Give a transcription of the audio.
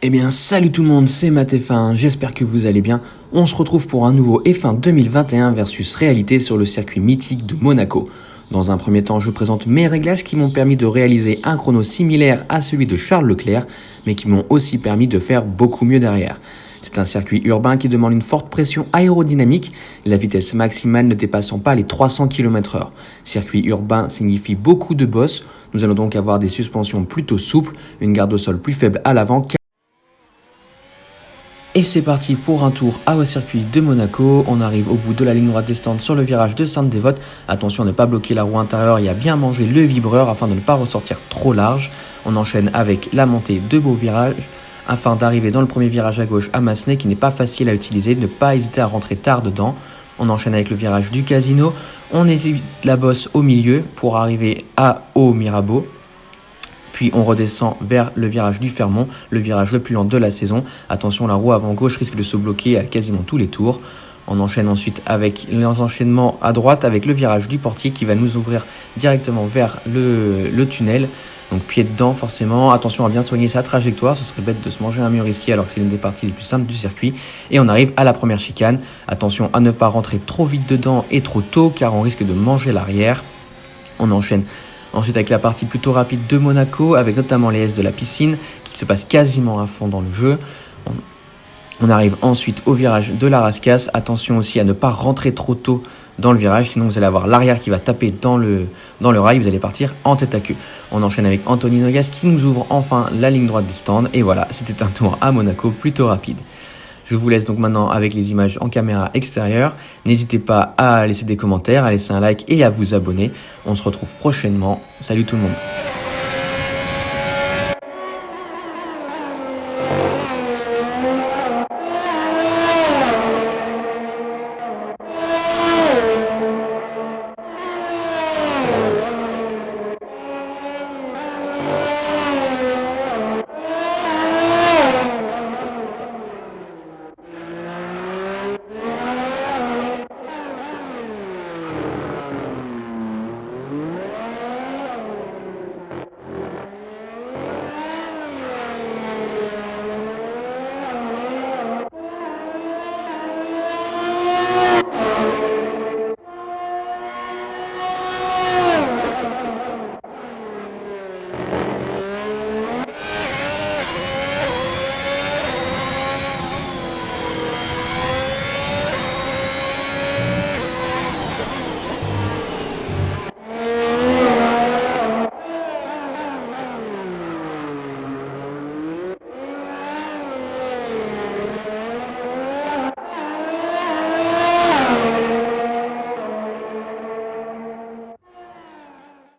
Eh bien salut tout le monde, c'est Matt F1, j'espère que vous allez bien. On se retrouve pour un nouveau F1 2021 versus réalité sur le circuit mythique de Monaco. Dans un premier temps, je vous présente mes réglages qui m'ont permis de réaliser un chrono similaire à celui de Charles Leclerc, mais qui m'ont aussi permis de faire beaucoup mieux derrière. C'est un circuit urbain qui demande une forte pression aérodynamique, la vitesse maximale ne dépassant pas les 300 km/h. Circuit urbain signifie beaucoup de bosses, nous allons donc avoir des suspensions plutôt souples, une garde au sol plus faible à l'avant. Et c'est parti pour un tour au circuit de Monaco. On arrive au bout de la ligne droite des stands sur le virage de Sainte-Dévote. Attention à ne pas bloquer la roue intérieure et à bien manger le vibreur afin de ne pas ressortir trop large. On enchaîne avec la montée de beaux virages afin d'arriver dans le premier virage à gauche à Massenet qui n'est pas facile à utiliser. Ne pas hésiter à rentrer tard dedans. On enchaîne avec le virage du Casino. On évite la bosse au milieu pour arriver au Mirabeau. Puis on redescend vers le virage du Fermont, le virage le plus lent de la saison. Attention, la roue avant gauche risque de se bloquer à quasiment tous les tours. On enchaîne ensuite avec les enchaînements à droite avec le virage du Portier qui va nous ouvrir directement vers le tunnel. Donc pied dedans forcément, attention à bien soigner sa trajectoire, ce serait bête de se manger un mur ici alors que c'est l'une des parties les plus simples du circuit. Et on arrive à la première chicane, attention à ne pas rentrer trop vite dedans et trop tôt car on risque de manger l'arrière. On enchaîne ensuite avec la partie plutôt rapide de Monaco, avec notamment les S de la piscine qui se passe quasiment à fond dans le jeu. On arrive ensuite au virage de la Rascasse. Attention aussi à ne pas rentrer trop tôt dans le virage, sinon vous allez avoir l'arrière qui va taper dans le rail, vous allez partir en tête à queue. On enchaîne avec Anthony Nogas qui nous ouvre enfin la ligne droite des stands. Et voilà, c'était un tour à Monaco plutôt rapide. Je vous laisse donc maintenant avec les images en caméra extérieure. N'hésitez pas à laisser des commentaires, à laisser un like et à vous abonner. On se retrouve prochainement. Salut tout le monde.